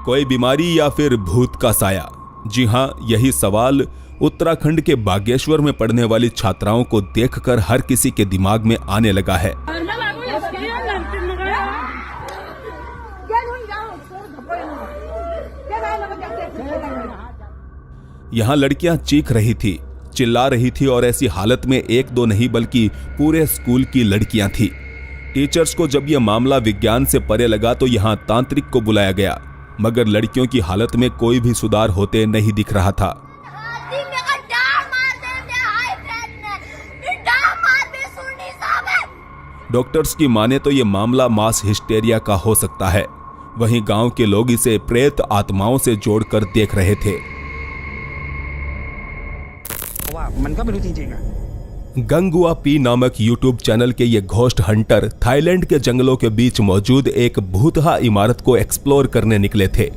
कोई बीमारी या फिर भूत का साया? जी हाँ, यही सवाल उत्तराखंड के बागेश्वर में पढ़ने वाली छात्राओं को देखकर हर किसी के दिमाग में आने लगा है। यहाँ लड़कियां चीख रही थी, चिल्ला रही थी और ऐसी हालत में एक दो नहीं बल्कि पूरे स्कूल की लड़कियां थी। टीचर्स को जब यह मामला विज्ञान से परे लगा तो यहाँ तांत्रिक को बुलाया गया, मगर लड़कियों की हालत में कोई भी सुधार होते नहीं दिख रहा था। डॉक्टर्स की माने तो ये मामला मास हिस्टेरिया का हो सकता है। वहीं गांव के लोग इसे प्रेत आत्माओं से जोड़कर देख रहे थे। गंगुआ पी नामक यूट्यूब चैनल के ये घोस्ट हंटर थाईलैंड के जंगलों के बीच मौजूद एक भूतहा इमारत को एक्सप्लोर करने निकले थे।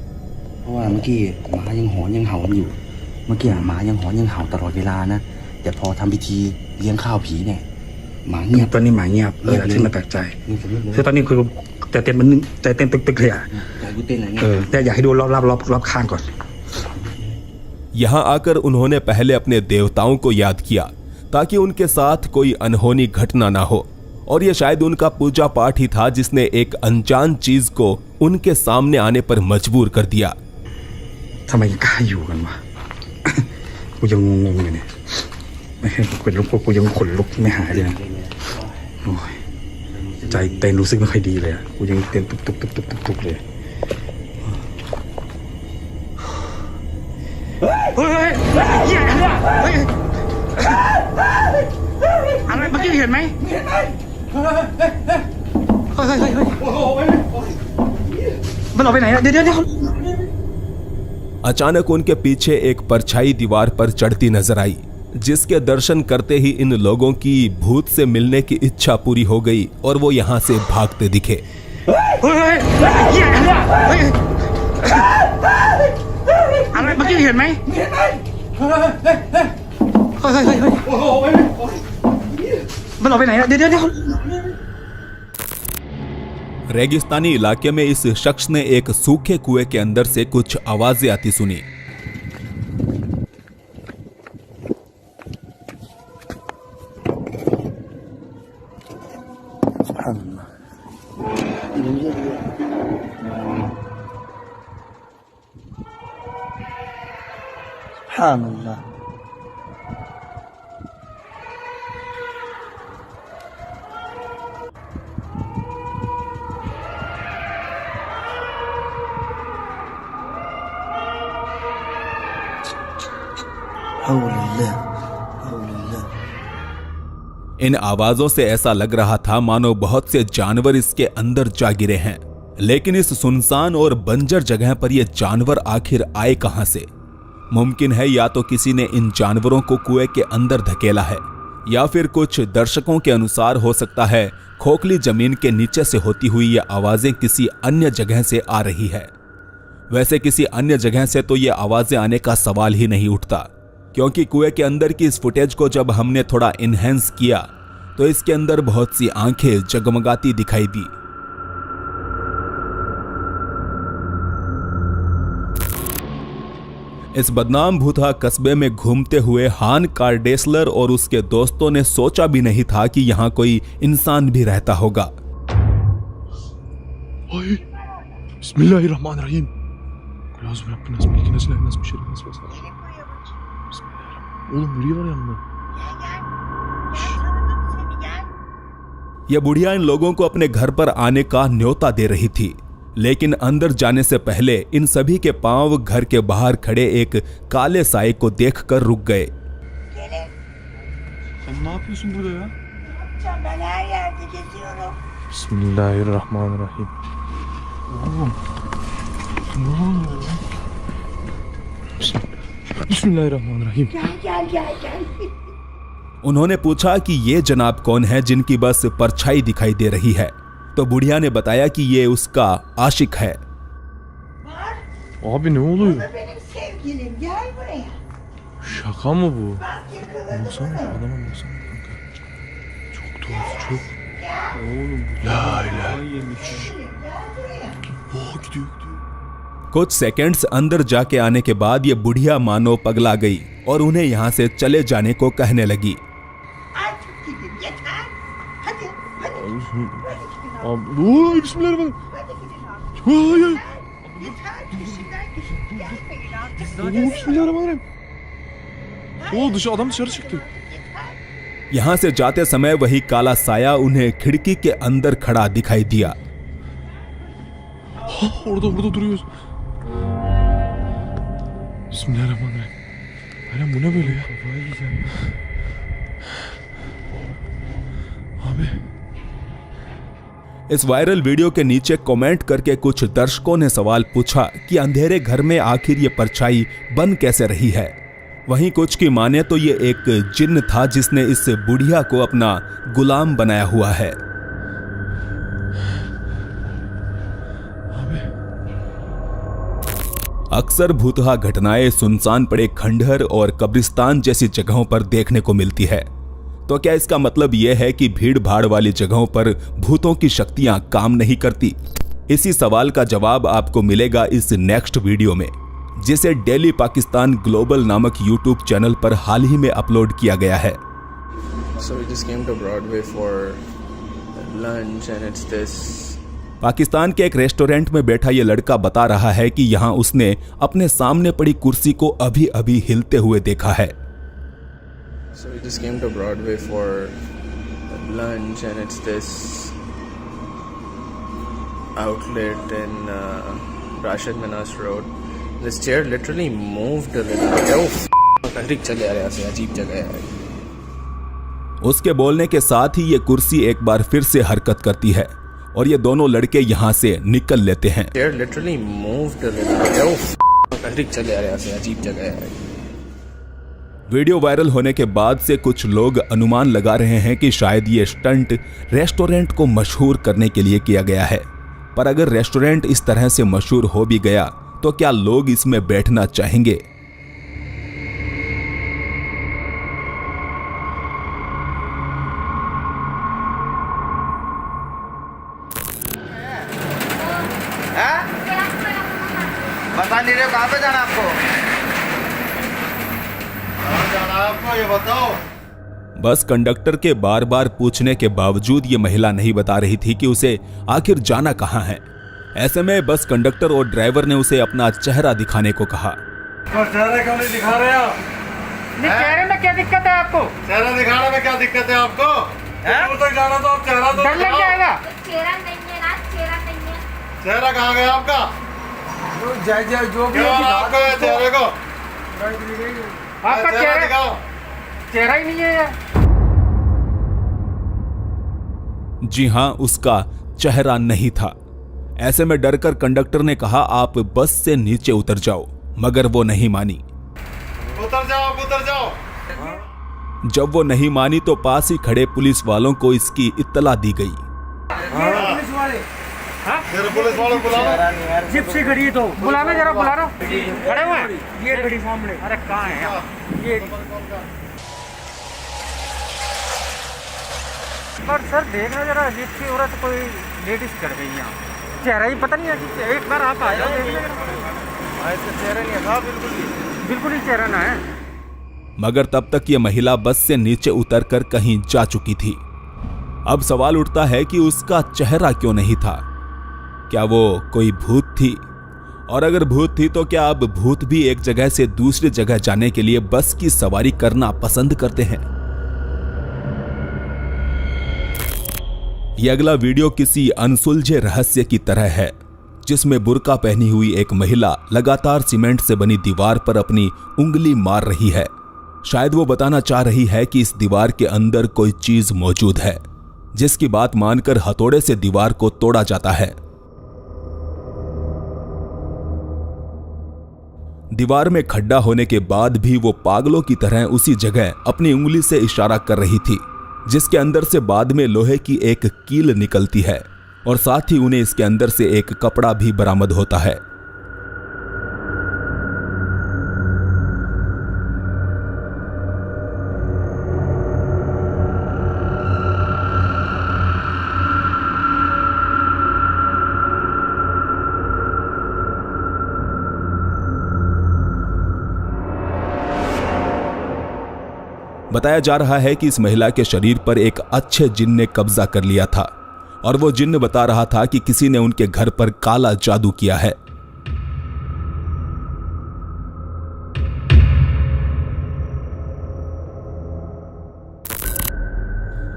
यहाँ आकर उन्होंने पहले अपने देवताओं को याद किया ताकि उनके साथ कोई अनहोनी घटना ना हो, और यह शायद उनका पूजा पाठ ही था जिसने एक अनजान चीज को उनके सामने आने पर मजबूर कर दिया। अचानक उनके पीछे एक परछाई दीवार पर चढ़ती नजर आई, जिसके दर्शन करते ही इन लोगों की भूत से मिलने की इच्छा पूरी हो गई और वो यहाँ से भागते दिखे। रेगिस्तानी इलाके में इस शख्स ने एक सूखे कुएं के अंदर से कुछ आवाजें आती सुनी। इन आवाजों से ऐसा लग रहा था मानो बहुत से जानवर इसके अंदर जा गिरे हैं, लेकिन इस सुनसान और बंजर जगह पर ये जानवर आखिर आए कहां से? मुमकिन है या तो किसी ने इन जानवरों को कुएं के अंदर धकेला है, या फिर कुछ दर्शकों के अनुसार हो सकता है खोखली जमीन के नीचे से होती हुई ये आवाजें किसी अन्य जगह से आ रही है। वैसे किसी अन्य जगह से तो ये आवाजें आने का सवाल ही नहीं उठता, क्योंकि कुएं के अंदर की इस फुटेज को जब हमने थोड़ा इनहेंस किया तो इसके अंदर बहुत सी आंखें जगमगाती दिखाई दी। इस बदनाम भूतहा कस्बे में घूमते हुए हान कार्डेसलर और उसके दोस्तों ने सोचा भी नहीं था कि यहां कोई इंसान भी रहता होगा। बिस्मिल्लाहिर्रहमानिर्रहीम। यह बुढ़िया इन लोगों को अपने घर पर आने का न्योता दे रही थी, लेकिन अंदर जाने से पहले इन सभी के पांव घर के बाहर खड़े एक काले साए को देखकर रुक गए। बिस्मिल्लाहिर्रहमानिर्रहीम। बिस्मिल्लाहिर्रहमानिर्रहीम। उन्होंने पूछा कि ये जनाब कौन है जिनकी बस परछाई दिखाई दे रही है, तो बुढ़िया ने बताया कि ये उसका आशिक है। Abi ne oluyor? Benim sevgilim, gel buraya. Şaka mı bu? Bak yakaladım. Baksana adama baksana kanka. Çok tuhaf çok. Oğlum la ilahe. Gel buraya. कुछ सेकंड्स अंदर जाके आने के बाद ये बुढ़िया मानो पगला गई और उन्हें यहाँ से चले जाने को कहने लगी। Artık gidin yeter. Hadi hadi. Abi, oy, bismillahirrahmanirrahim. Hadi gidin artık. Ay, ay. Yeter. Peşinden düşüp gelmeyin artık. Oo, bismillahirrahmanirrahim. Oo, adam dışarı çıktı. Yeter. यहाँ से जाते समय वही काला साया उन्हें खिड़की के अंदर खड़ा दिखाई दिया। Orada duruyoruz. Bismillahirrahmanirrahim. Aynen bu ne böyle ya? Abi. इस वायरल वीडियो के नीचे कमेंट करके कुछ दर्शकों ने सवाल पूछा कि अंधेरे घर में आखिर ये परछाई बन कैसे रही है। वहीं कुछ की माने तो ये एक जिन्न था जिसने इस बुढ़िया को अपना गुलाम बनाया हुआ है। अक्सर भूतहा घटनाएं सुनसान पड़े खंडहर और कब्रिस्तान जैसी जगहों पर देखने को मिलती है। तो क्या इसका मतलब यह है कि भीड़ भाड़ वाली जगहों पर भूतों की शक्तियां काम नहीं करती? इसी सवाल का जवाब आपको मिलेगा इस नेक्स्ट वीडियो में, जिसे डेली पाकिस्तान ग्लोबल नामक यूट्यूब चैनल पर हाल ही में अपलोड किया गया है। So we just came to Broadway for lunch and it's this. Pakistan के एक रेस्टोरेंट में बैठा ये लड़का बता रहा है कि यहाँ उसने अपने सामने पड़ी कुर्सी को अभी अभी हिलते हुए देखा है। So we just came to Broadway for lunch and it's this outlet in Rashid Minas Road. This chair literally moved a little bit. Oh, f***, चले आ रहे हैं, अजीब जगह है। उसके बोलने के साथ ही ये कुर्सी एक बार फिर से हरकत करती है और ये दोनों लड़के यहाँ से निकल लेते हैं। Chair literally moved a little bit. Oh, f***, चले आ रहे हैं, अजीब जगह है। वीडियो वायरल होने के बाद से कुछ लोग अनुमान लगा रहे हैं कि शायद ये स्टंट रेस्टोरेंट को मशहूर करने के लिए किया गया है। पर अगर रेस्टोरेंट इस तरह से मशहूर हो भी गया तो क्या लोग इसमें बैठना चाहेंगे? बता नहीं रहे हो कहाँ पे जाना आपको? कहाँ जाना है आपको ये बताओ। बस कंडक्टर के बार बार पूछने के बावजूद ये महिला नहीं बता रही थी कि उसे आखिर जाना कहाँ है। ऐसे में बस कंडक्टर और ड्राइवर ने उसे अपना चेहरा दिखाने को कहा। चेहरा क्यों नहीं दिखा रहे आप? चेहरे में क्या दिक्कत है आपको? चेहरा दिखाने में क्या दिक्कत है आपको? दूर तक जाना तो आप चेहरा तो डर लग दिखाओ। जाएगा। चेहरा नहीं है ना, चेहरा नहीं है। चेहरा कहाँ गया आपका? जय जय जो भी क्यों आपका है चेहरे को? आपका चेहरा चेहरा दिखाओ। चेहरा ही नहीं है यार। जी हां, उसका चेहरा नहीं था। ऐसे में डरकर कंडक्टर ने कहा आप बस से नीचे उतर जाओ, मगर वो नहीं मानी। उतर जाओ, आप उतर जाओ। जब वो नहीं मानी तो पास ही खड़े पुलिस वालों को इसकी इत्तला दी गई। पुलिस वाले मेरे पुलिस वालों को बुलाओ। जिप से खड़ी है तो बुलाना, जरा बुलाना। खड़े हुए हैं ये खड़ी सामने। अरे कहाँ है यार? ये पर सर देखना जरा, अजीब सी औरत कोई लेडीज कर गई यहाँ। चेहरा ही पता नहीं है कि एक बार आप आ जाओ देख लेना। चेहरा नहीं था बिल्कुल ही चेहरा ना है। मगर तब तक ये महिला बस से नीचे उतरकर कहीं जा चुकी थी। अब सवाल उठता है कि उसका चेहरा क्यों नहीं था? क्या वो कोई भूत थी? और अगर भूत थी तो क्या अब भूत भी एक जगह से दूसरी जगह जाने के लिए बस की सवारी करना पसंद करते हैं? यह अगला वीडियो किसी अनसुलझे रहस्य की तरह है, जिसमें बुर्का पहनी हुई एक महिला लगातार सीमेंट से बनी दीवार पर अपनी उंगली मार रही है। शायद वो बताना चाह रही है कि इस दीवार के अंदर कोई चीज मौजूद है, जिसकी बात मानकर हथौड़े से दीवार को तोड़ा जाता है। दीवार में खड्डा होने के बाद भी वो पागलों की तरह उसी जगह अपनी उंगली से इशारा कर रही थी, जिसके अंदर से बाद में लोहे की एक कील निकलती है और साथ ही उन्हें इसके अंदर से एक कपड़ा भी बरामद होता है। बताया जा रहा है कि इस महिला के शरीर पर एक अच्छे जिन्न ने कब्जा कर लिया था और वो जिन्न बता रहा था कि किसी ने उनके घर पर काला जादू किया है।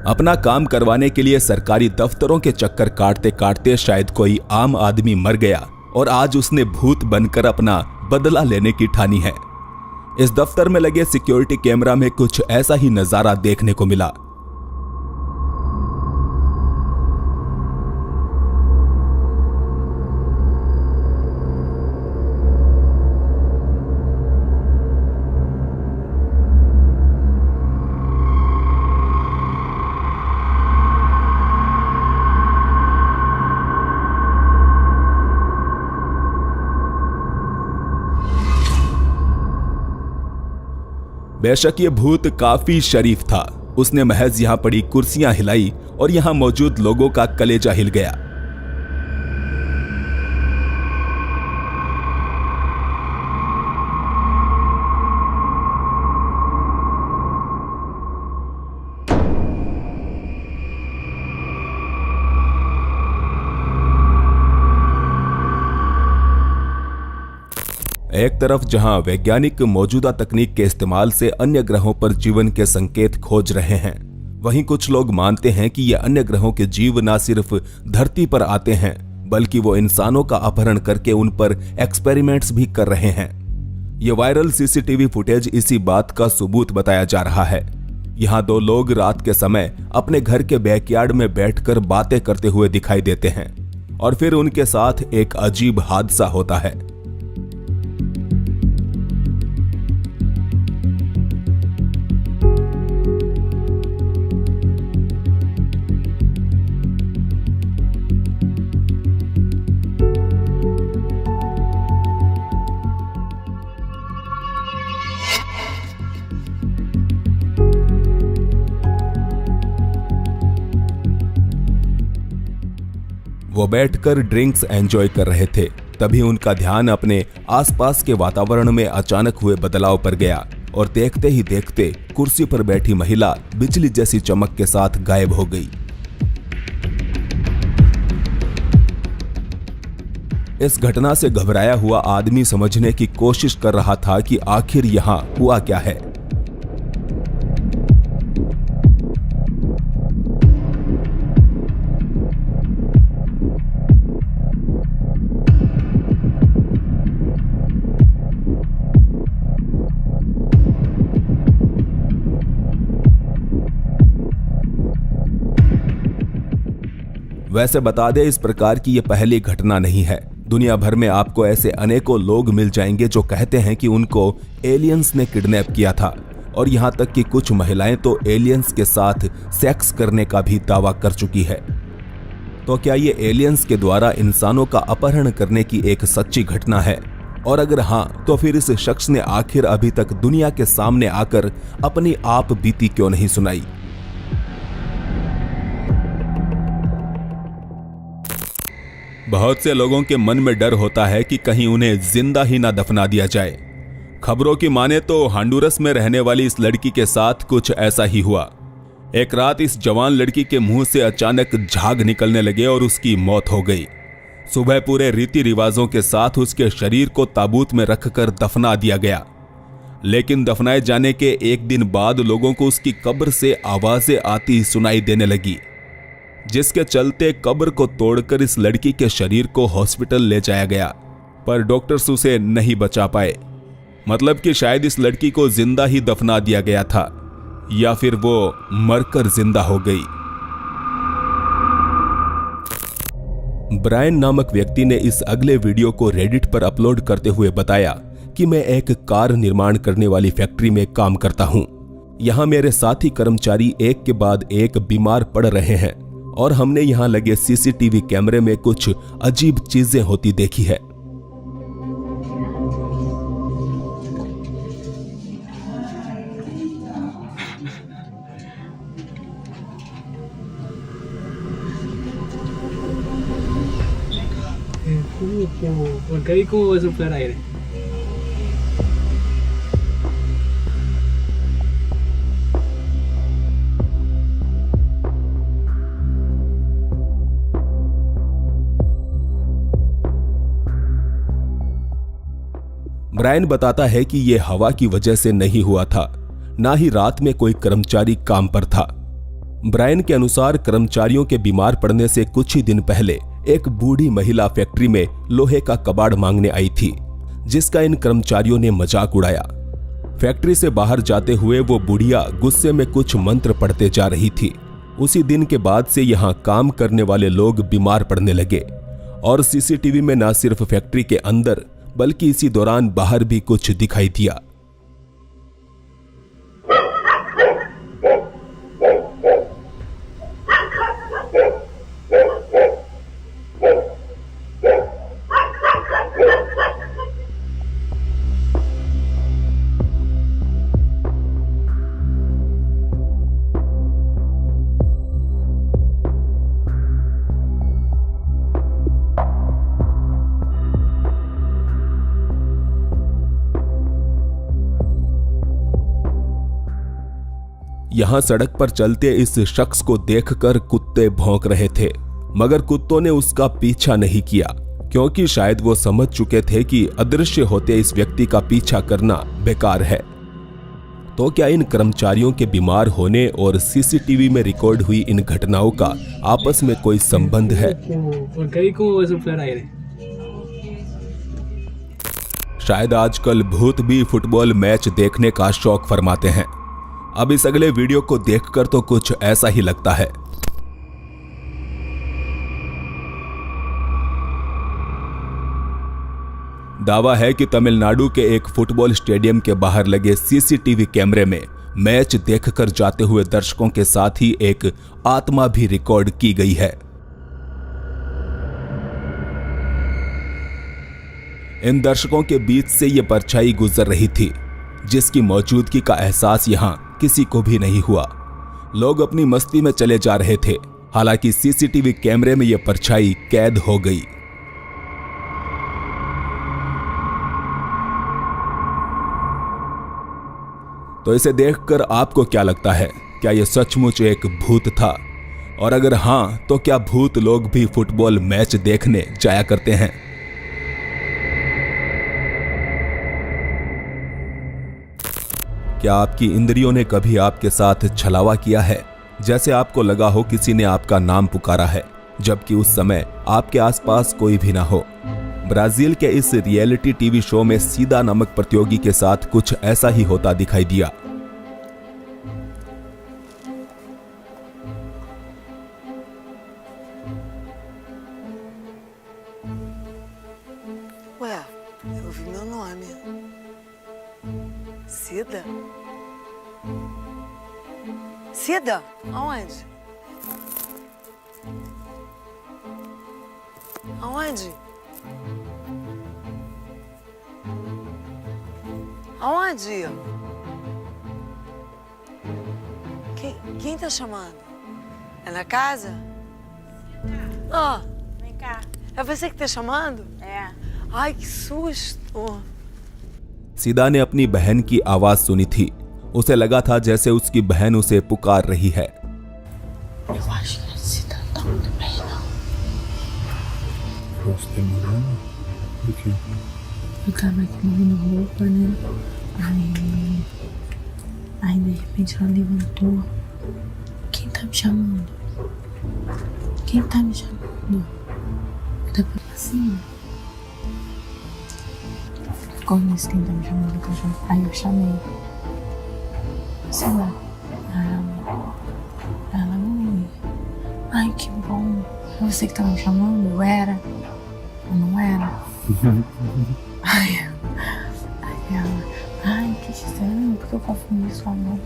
अपना काम करवाने के लिए सरकारी दफ्तरों के चक्कर काटते काटते शायद कोई आम आदमी मर गया और आज उसने भूत बनकर अपना बदला लेने की ठानी है। इस दफ्तर में लगे सिक्योरिटी कैमरा में कुछ ऐसा ही नजारा देखने को मिला। बेशक ये भूत काफी शरीफ था। उसने महज यहां पड़ी कुर्सियां हिलाई और यहां मौजूद लोगों का कलेजा हिल गया। एक तरफ जहां वैज्ञानिक मौजूदा तकनीक के इस्तेमाल से अन्य ग्रहों पर जीवन के संकेत खोज रहे हैं, वहीं कुछ लोग मानते हैं कि ये अन्य ग्रहों के जीव न सिर्फ धरती पर आते हैं बल्कि वो इंसानों का अपहरण करके उन पर एक्सपेरिमेंट्स भी कर रहे हैं। ये वायरल सीसीटीवी फुटेज इसी बात का सबूत बताया जा रहा है। यहाँ दो लोग रात के समय अपने घर के बैकयार्ड में बैठकर बातें करते हुए दिखाई देते हैं और फिर उनके साथ एक अजीब हादसा होता है। वो बैठकर ड्रिंक्स एंजॉय कर रहे थे, तभी उनका ध्यान अपने आसपास के वातावरण में अचानक हुए बदलाव पर गया और देखते ही देखते कुर्सी पर बैठी महिला बिजली जैसी चमक के साथ गायब हो गई। इस घटना से घबराया हुआ आदमी समझने की कोशिश कर रहा था कि आखिर यहां हुआ क्या है। वैसे बता दें, इस प्रकार की यह पहली घटना नहीं है। दुनिया भर में आपको ऐसे अनेकों लोग मिल जाएंगे जो कहते हैं कि उनको एलियंस ने किडनैप किया था और यहां तक कि कुछ महिलाएं तो एलियंस के साथ सेक्स करने का भी दावा कर चुकी है। तो क्या ये एलियंस के द्वारा इंसानों का अपहरण करने की एक सच्ची घटना है? और अगर हां, तो फिर इस शख्स ने आखिर अभी तक दुनिया के सामने आकर अपनी आप बीती क्यों नहीं सुनाई? बहुत से लोगों के मन में डर होता है कि कहीं उन्हें जिंदा ही ना दफना दिया जाए। खबरों की माने तो हॉन्डुरस में रहने वाली इस लड़की के साथ कुछ ऐसा ही हुआ। एक रात इस जवान लड़की के मुंह से अचानक झाग निकलने लगे और उसकी मौत हो गई। सुबह पूरे रीति रिवाजों के साथ उसके शरीर को ताबूत में रखकर दफना दिया गया, लेकिन दफनाए जाने के एक दिन बाद लोगों को उसकी कब्र से आवाजें आती सुनाई देने लगी, जिसके चलते कब्र को तोड़कर इस लड़की के शरीर को हॉस्पिटल ले जाया गया, पर डॉक्टर्स उसे नहीं बचा पाए। मतलब कि शायद इस लड़की को जिंदा ही दफना दिया गया था या फिर वो मरकर जिंदा हो गई। ब्रायन नामक व्यक्ति ने इस अगले वीडियो को रेडिट पर अपलोड करते हुए बताया कि मैं एक कार निर्माण करने वाली फैक्ट्री में काम करता हूं। यहां मेरे साथी कर्मचारी एक के बाद एक बीमार पड़ रहे हैं और हमने यहां लगे सीसीटीवी कैमरे में कुछ अजीब चीजें होती देखी है। ब्रायन बताता है कि यह हवा की वजह से नहीं हुआ था, ना ही रात में कोई कर्मचारी काम पर था। ब्रायन के अनुसार कर्मचारियों के बीमार पड़ने से कुछ ही दिन पहले एक बूढ़ी महिला फैक्ट्री में लोहे का कबाड़ मांगने आई थी, जिसका इन कर्मचारियों ने मजाक उड़ाया। फैक्ट्री से बाहर जाते हुए वो बुढ़िया गुस्से में कुछ मंत्र पढ़ते जा रही थी। उसी दिन के बाद से यहाँ काम करने वाले लोग बीमार पड़ने लगे और सीसीटीवी में न सिर्फ फैक्ट्री के अंदर बल्कि इसी दौरान बाहर भी कुछ दिखाई दिया। यहां सड़क पर चलते इस शख्स को देखकर कुत्ते भौंक रहे थे, मगर कुत्तों ने उसका पीछा नहीं किया, क्योंकि शायद वो समझ चुके थे कि अदृश्य होते इस व्यक्ति का पीछा करना बेकार है। तो क्या इन कर्मचारियों के बीमार होने और सीसीटीवी में रिकॉर्ड हुई इन घटनाओं का आपस में कोई संबंध है? शायद आजकल भूत भी फुटबॉल मैच देखने का शौक फरमाते हैं। अब इस अगले वीडियो को देखकर तो कुछ ऐसा ही लगता है। दावा है कि तमिलनाडु के एक फुटबॉल स्टेडियम के बाहर लगे सीसीटीवी कैमरे में मैच देखकर जाते हुए दर्शकों के साथ ही एक आत्मा भी रिकॉर्ड की गई है। इन दर्शकों के बीच से ये परछाई गुजर रही थी, जिसकी मौजूदगी का एहसास यहां किसी को भी नहीं हुआ। लोग अपनी मस्ती में चले जा रहे थे, हालांकि सीसीटीवी कैमरे में यह परछाई कैद हो गई। तो इसे देखकर आपको क्या लगता है? क्या यह सचमुच एक भूत था? और अगर हां, तो क्या भूत लोग भी फुटबॉल मैच देखने जाया करते हैं? क्या आपकी इंद्रियों ने कभी आपके साथ छलावा किया है? जैसे आपको लगा हो किसी ने आपका नाम पुकारा है, जबकि उस समय आपके आसपास कोई भी ना हो। ब्राजील के इस रियलिटी टीवी शो में सीधा नामक प्रतियोगी के साथ कुछ ऐसा ही होता दिखाई दिया। Ué, eu vi meu nome. Cida? Cida? Aonde? Aonde? Aonde? Quem tá chamando? É na casa? Ah, Vem cá. é você que tá chamando? É. Ai, que susto! सीदा ने अपनी बहन की आवाज सुनी थी। उसे लगा था जैसे उसकी बहन उसे पुकार रही है। Eu acho que a Cida não tá muito bem, não. Posso ter morando? Do que? Eu tava aqui movendo roupa, né? Aí de repente ela levantou. Quem tá me chamando? Quem tá me chamando? Depois assim. Como isso, quem tá me chamando? Aí eu chamei. Sei lá. Ela, oi. Ai, que bom. É você que tá me chamando? Eu era. Eu não era. Aí ela, ai, que estranho, porque eu confundi sua voz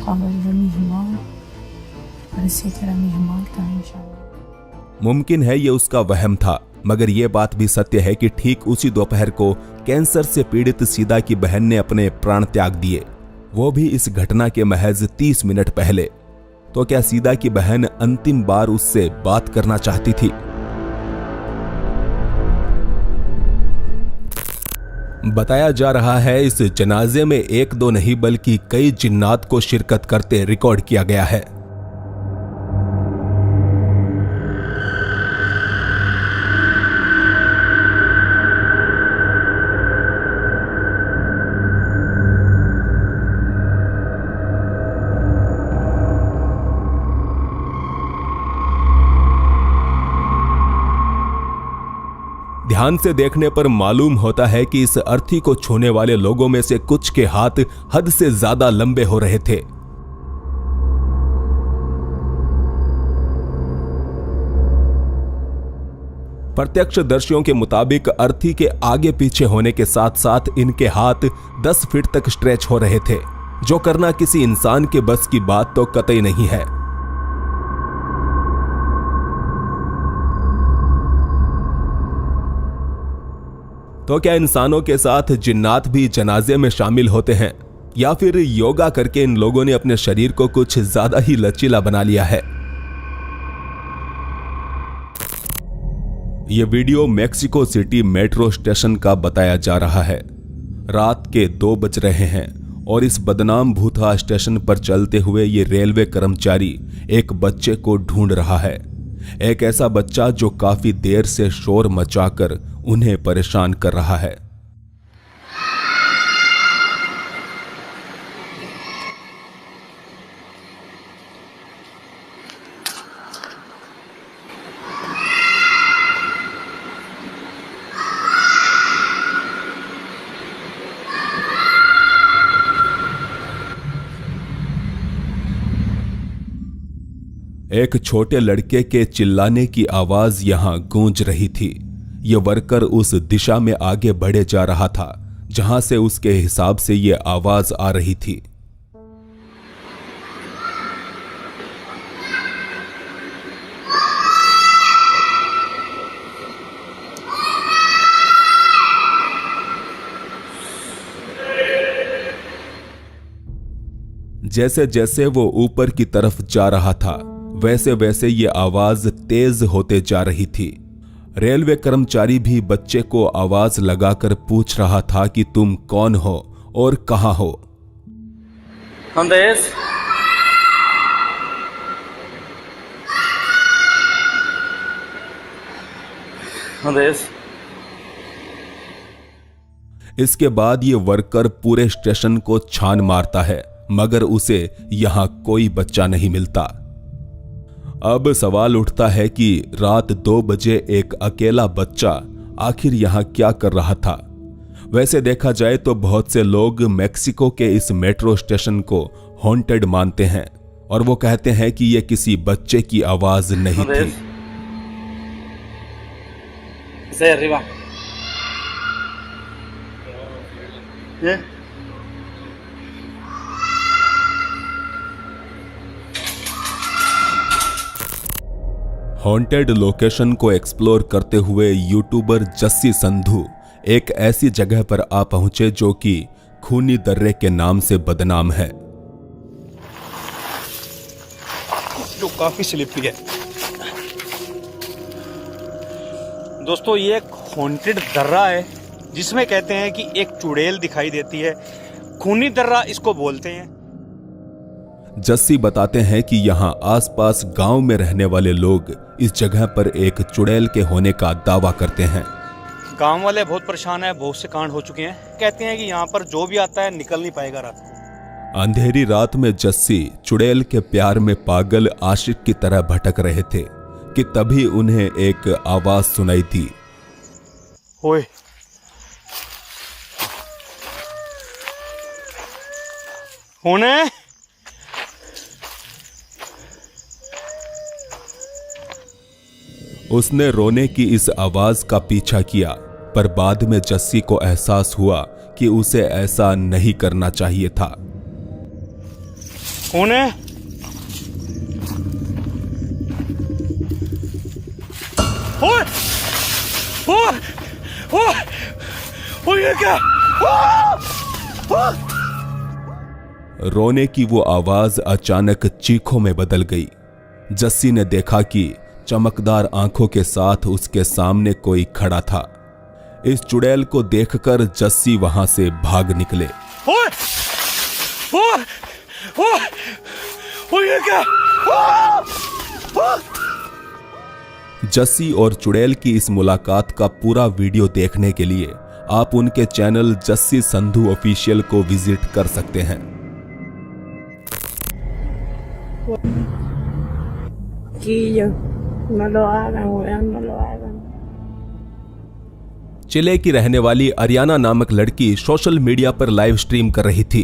com a voz da minha irmã. Parecia que era minha irmã que tava me chamando. मुमकिन है ये उसका वहम था, मगर ये बात भी सत्य है कि ठीक उसी दोपहर को कैंसर से पीड़ित सीदा की बहन ने अपने प्राण त्याग दिए, वो भी इस घटना के महज 30 मिनट पहले। तो क्या सीदा की बहन अंतिम बार उससे बात करना चाहती थी? बताया जा रहा है इस जनाजे में एक दो नहीं बल्कि कई जिन्नात को शिरकत करते रिकॉर्ड किया गया है। ध्यान से देखने पर मालूम होता है कि इस अर्थी को छूने वाले लोगों में से कुछ के हाथ हद से ज्यादा लंबे हो रहे थे। प्रत्यक्षदर्शियों के मुताबिक अर्थी के आगे पीछे होने के साथ साथ इनके हाथ 10 फीट तक स्ट्रेच हो रहे थे, जो करना किसी इंसान के बस की बात तो कतई नहीं है। तो क्या इंसानों के साथ जिन्नात भी जनाजे में शामिल होते हैं, या फिर योगा करके इन लोगों ने अपने शरीर को कुछ ज्यादा ही लचीला बना लिया है? यह video Mexico city metro station का बताया जा रहा है। रात के 2 बज रहे हैं और इस बदनाम भूतहा स्टेशन पर चलते हुए ये रेलवे कर्मचारी एक बच्चे को ढूंढ रहा है। एक ऐसा बच्चा जो काफी देर से शोर मचाकर उन्हें परेशान कर रहा है। एक छोटे लड़के के चिल्लाने की आवाज यहां गूंज रही थी। यह वर्कर उस दिशा में आगे बढ़े जा रहा था जहां से उसके हिसाब से यह आवाज आ रही थी। जैसे जैसे वो ऊपर की तरफ जा रहा था वैसे वैसे ये आवाज तेज होते जा रही थी। रेलवे कर्मचारी भी बच्चे को आवाज लगाकर पूछ रहा था कि तुम कौन हो और कहां हो। संदेश संदेश। इसके बाद ये वर्कर पूरे स्टेशन को छान मारता है, मगर उसे यहां कोई बच्चा नहीं मिलता। अब सवाल उठता है कि रात 2 बजे एक अकेला बच्चा आखिर यहां क्या कर रहा था। वैसे देखा जाए तो बहुत से लोग मेक्सिको के इस मेट्रो स्टेशन को हॉन्टेड मानते हैं और वो कहते हैं कि यह किसी बच्चे की आवाज नहीं थी। हॉन्टेड लोकेशन को एक्सप्लोर करते हुए यूट्यूबर जस्सी संधू एक ऐसी जगह पर आ पहुंचे जो कि खूनी दर्रे के नाम से बदनाम है। जो काफी स्लिपी है दोस्तों। ये एक हॉन्टेड दर्रा है जिसमें कहते हैं कि एक चुड़ैल दिखाई देती है। खूनी दर्रा इसको बोलते हैं। जस्सी बताते हैं कि यहां आसपास गांव में रहने वाले लोग इस जगह पर एक चुड़ैल के होने का दावा करते हैं। गांव वाले बहुत परेशान है, बहुत से कांड हो चुके हैं। कहते हैं कि यहाँ पर जो भी आता है निकल नहीं पाएगा रात को। अंधेरी रात में जस्सी चुड़ैल के प्यार में पागल आशिक की तरह भटक रहे थे कि तभी उन्हें एक आवाज सुनाई दी। ओए होने उसने रोने की इस आवाज का पीछा किया, पर बाद में जस्सी को एहसास हुआ कि उसे ऐसा नहीं करना चाहिए था। कौन है? ओए! ओए! ओए! ओए ये क्या? रोने की वो आवाज अचानक चीखों में बदल गई। जस्सी ने देखा कि चमकदार आंखों के साथ उसके सामने कोई खड़ा था। इस चुड़ैल को देखकर जस्सी वहां से भाग निकले। ओए! ओए! ओए! ओए ये क्या? जस्सी और चुड़ैल की इस मुलाकात का पूरा वीडियो देखने के लिए आप उनके चैनल जस्सी संधू ऑफिशियल को विजिट कर सकते हैं। Chiquillos, no lo hagan, weón, no lo hagan. चिले की रहने वाली अरियाना नामक लड़की सोशल मीडिया पर लाइव स्ट्रीम कर रही थी।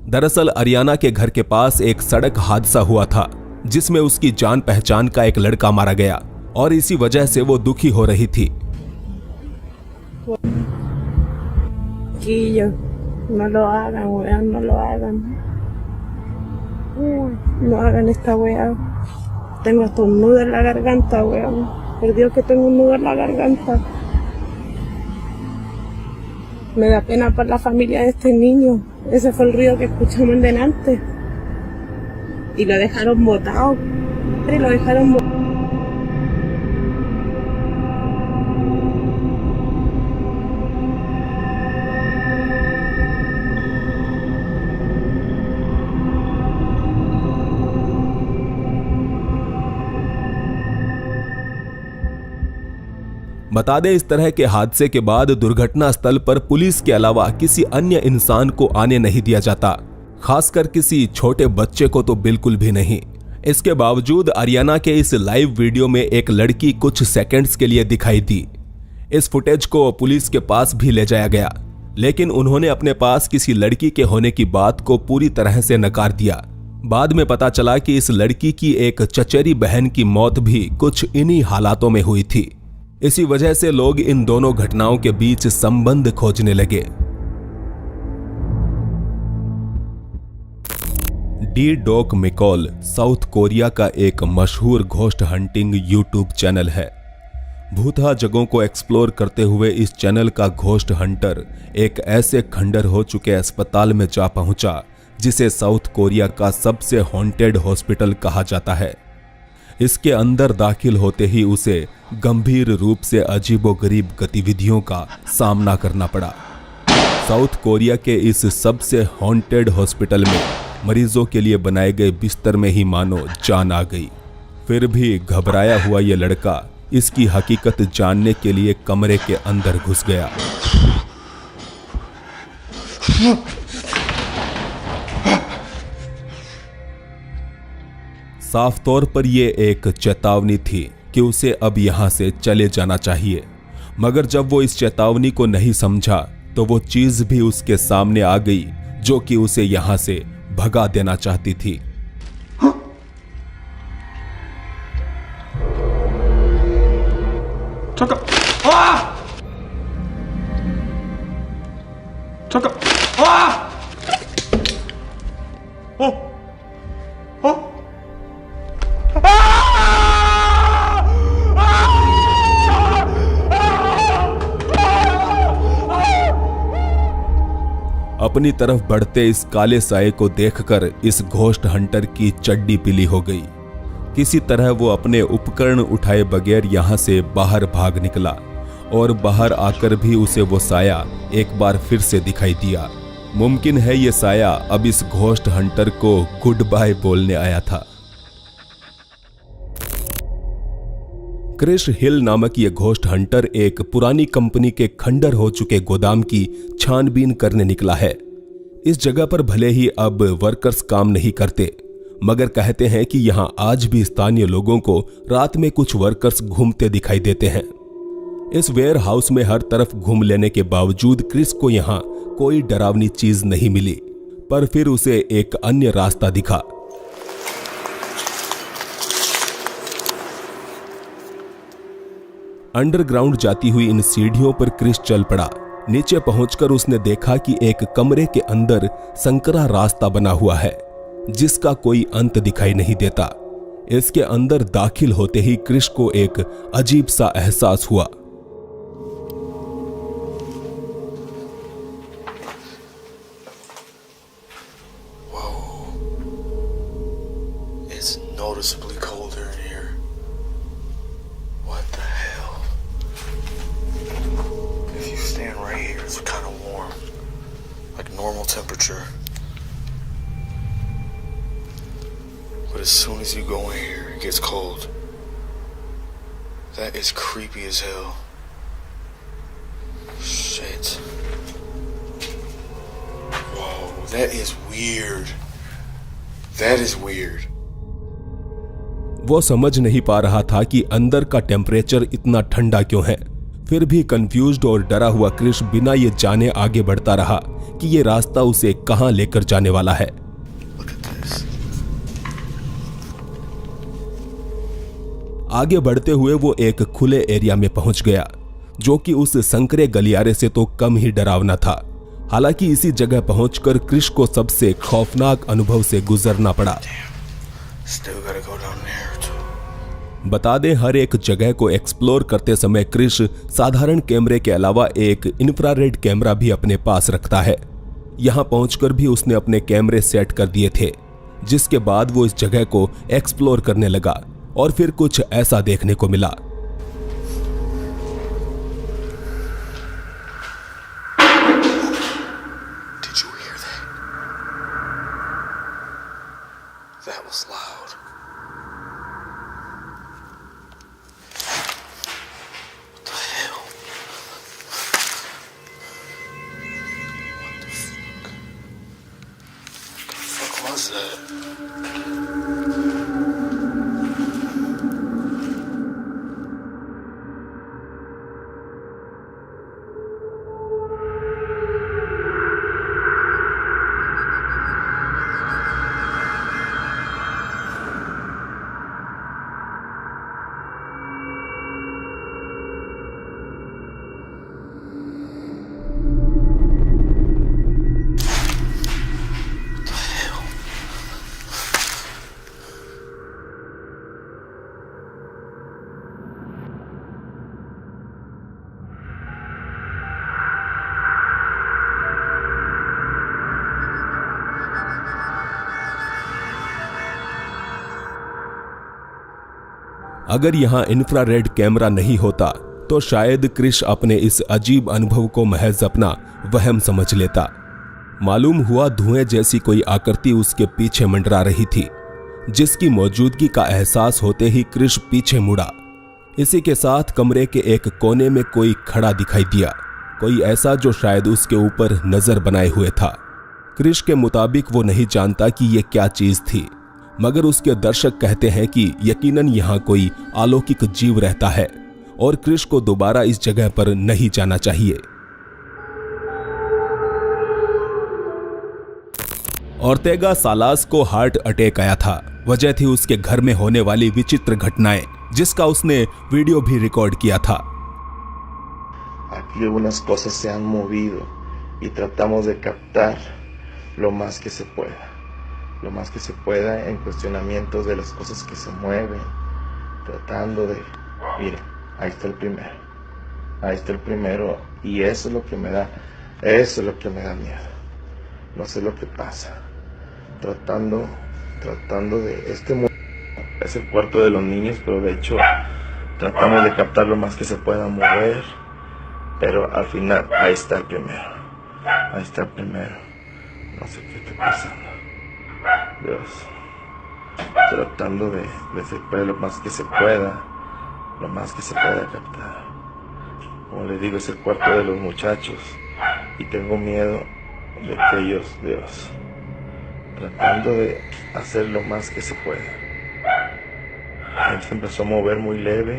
दरअसल अरियाना के घर के पास एक सड़क हादसा हुआ था जिसमें उसकी जान पहचान का एक लड़का मारा गया और इसी वजह से वो दुखी हो रही थी। Chiquillos, no lo hagan, weón, no lo hagan. No hagan esta weá. Tengo hasta un nudo en la garganta, weón. Por Dios que tengo un nudo en la garganta. Me da pena por la familia de este niño. Ese fue el ruido que escuchamos delante. Y lo dejaron botado. Y lo dejaron botado. बता दें, इस तरह के हादसे के बाद दुर्घटना स्थल पर पुलिस के अलावा किसी अन्य इंसान को आने नहीं दिया जाता, खासकर किसी छोटे बच्चे को तो बिल्कुल भी नहीं। इसके बावजूद अरियाना के इस लाइव वीडियो में एक लड़की कुछ सेकंड्स के लिए दिखाई दी। इस फुटेज को पुलिस के पास भी ले जाया गया, लेकिन उन्होंने अपने पास किसी लड़की के होने की बात को पूरी तरह से नकार दिया। बाद में पता चला कि इस लड़की की एक चचेरी बहन की मौत भी कुछ इन्हीं हालातों में हुई थी। इसी वजह से लोग इन दोनों घटनाओं के बीच संबंध खोजने लगे। डी डॉक मिकॉल साउथ कोरिया का एक मशहूर घोस्ट हंटिंग यूट्यूब चैनल है। भूतहा जगहों को एक्सप्लोर करते हुए इस चैनल का घोस्ट हंटर एक ऐसे खंडर हो चुके अस्पताल में जा पहुंचा जिसे साउथ कोरिया का सबसे हॉन्टेड हॉस्पिटल कहा जाता है। इसके अंदर दाखिल होते ही उसे गंभीर रूप से अजीबोगरीब गतिविधियों का सामना करना पड़ा। साउथ कोरिया के इस सबसे हॉन्टेड हॉस्पिटल में मरीजों के लिए बनाए गए बिस्तर में ही मानो जान आ गई। फिर भी घबराया हुआ ये लड़का इसकी हकीकत जानने के लिए कमरे के अंदर घुस गया। साफ तौर पर यह एक चेतावनी थी कि उसे अब यहां से चले जाना चाहिए, मगर जब वो इस चेतावनी को नहीं समझा तो वो चीज भी उसके सामने आ गई जो कि उसे यहां से भगा देना चाहती थी। अपनी तरफ बढ़ते इस काले साये को देखकर इस घोस्ट हंटर की चड्डी पीली हो गई। किसी तरह वो अपने उपकरण उठाए बगैर यहां से बाहर भाग निकला और बाहर आकर भी उसे वो साया एक बार फिर से दिखाई दिया। मुमकिन है ये साया अब इस घोस्ट हंटर को गुड बाय बोलने आया था। क्रिस हिल नामक ये घोस्ट हंटर एक पुरानी कंपनी के खंडर हो चुके गोदाम की छानबीन करने निकला है। इस जगह पर भले ही अब वर्कर्स काम नहीं करते, मगर कहते हैं कि यहां आज भी स्थानीय लोगों को रात में कुछ वर्कर्स घूमते दिखाई देते हैं। इस वेयर हाउस में हर तरफ घूम लेने के बावजूद क्रिस को यहां कोई डरावनी चीज नहीं मिली, पर फिर उसे एक अन्य रास्ता दिखा। अंडरग्राउंड जाती हुई इन सीढ़ियों पर क्रिस चल पड़ा। नीचे पहुंचकर उसने देखा कि एक कमरे के अंदर संकरा रास्ता बना हुआ है जिसका कोई अंत दिखाई नहीं देता। इसके अंदर दाखिल होते ही क्रिस को एक अजीब सा एहसास हुआ। It's noticeably colder in here. What the hell? If you stand right here, it's kind of warm, like normal temperature. But as soon as you go in here, it gets cold. That is creepy as hell. Shit. Whoa, that is weird. That is weird. वो समझ नहीं पा रहा था कि अंदर का temperature इतना ठंडा क्यों है। फिर भी कंफ्यूज्ड और डरा हुआ क्रिश बिना ये जाने आगे बढ़ता रहा कि ये रास्ता उसे कहां लेकर जाने वाला है। आगे बढ़ते हुए वो एक खुले एरिया में पहुंच गया, जो कि उस संकरे गलियारे से तो कम ही डरावना था। हालांकि इसी जगह पहुंचकर क्रिश को सबसे खौफनाक अनुभव से गुजरना पड़ा। बता दें, हर एक जगह को एक्सप्लोर करते समय क्रिश साधारण कैमरे के अलावा एक इंफ्रारेड कैमरा भी अपने पास रखता है। यहां पहुंचकर भी उसने अपने कैमरे सेट कर दिए थे, जिसके बाद वो इस जगह को एक्सप्लोर करने लगा और फिर कुछ ऐसा देखने को मिला। That was loud. What the hell? What the fuck? What the fuck was that? अगर यहां इंफ्रारेड कैमरा नहीं होता तो शायद क्रिश अपने इस अजीब अनुभव को महज अपना वहम समझ लेता। मालूम हुआ धुएं जैसी कोई आकृति उसके पीछे मंडरा रही थी, जिसकी मौजूदगी का एहसास होते ही क्रिश पीछे मुड़ा। इसी के साथ कमरे के एक कोने में कोई खड़ा दिखाई दिया, कोई ऐसा जो शायद उसके ऊपर नजर बनाए हुए था। क्रिश के मुताबिक वो नहीं जानता कि ये क्या चीज थी, मगर उसके दर्शक कहते हैं कि यकीनन यहां कोई अलौकिक जीव रहता है और क्रिश को दोबारा इस जगह पर नहीं जाना चाहिए। ओर्तेगा सालास को हार्ट अटैक आया था। वजह थी उसके घर में होने वाली विचित्र घटनाएं, जिसका उसने वीडियो भी रिकॉर्ड किया था। Aquí algunas cosas se han movido y tratamos de captar lo más que se pueda en cuestionamientos de las cosas que se mueven, tratando de, mire, ahí está el primero y eso es lo que me da miedo, no sé lo que pasa, tratando de, es el cuarto de los niños, pero de hecho tratamos de captar lo más que se pueda mover, pero al final ahí está el primero, no sé qué está pasando. Dios, tratando de separar lo más que se pueda captar. Como les digo, es el cuarto de los muchachos y tengo miedo de que ellos, Dios, tratando de hacer lo más que se pueda. Él se empezó a mover muy leve,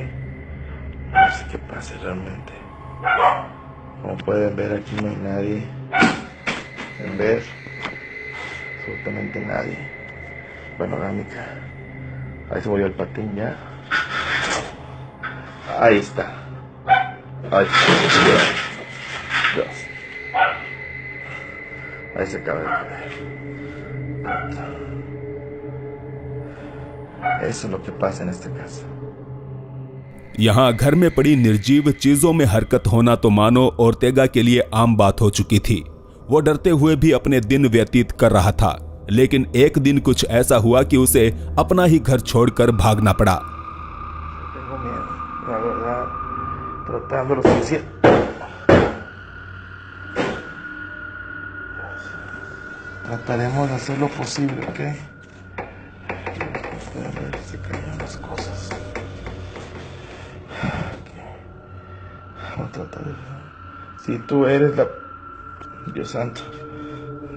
no sé qué pasa realmente. Como pueden ver, aquí no hay nadie. En ver, absolutamente nadie. Panorámica. Ahí se movió el patín ya. Ahí está. Dios. Ahí se acaba de caer. Eso es lo que pasa en esta casa. यहां घर में पड़ी निर्जीव चीजों में हरकत होना तो मानो ओर्तेगा के लिए आम बात हो चुकी थी। वो डरते हुए भी अपने दिन व्यतीत कर रहा था, लेकिन एक दिन कुछ ऐसा हुआ कि उसे अपना ही घर छोड़कर भागना पड़ा। Trataremos de hacer lo posible, ¿ok? A ver si cambian las cosas. Vamos a tratar de... Si tú eres la... Dios santo.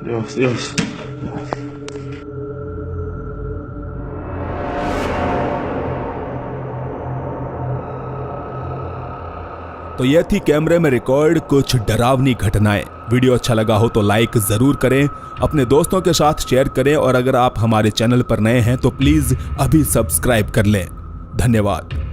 Dios. तो यह थी कैमरे में रिकॉर्ड कुछ डरावनी घटनाएं। वीडियो अच्छा लगा हो तो लाइक जरूर करें, अपने दोस्तों के साथ शेयर करें और अगर आप हमारे चैनल पर नए हैं तो प्लीज अभी सब्सक्राइब कर लें। धन्यवाद।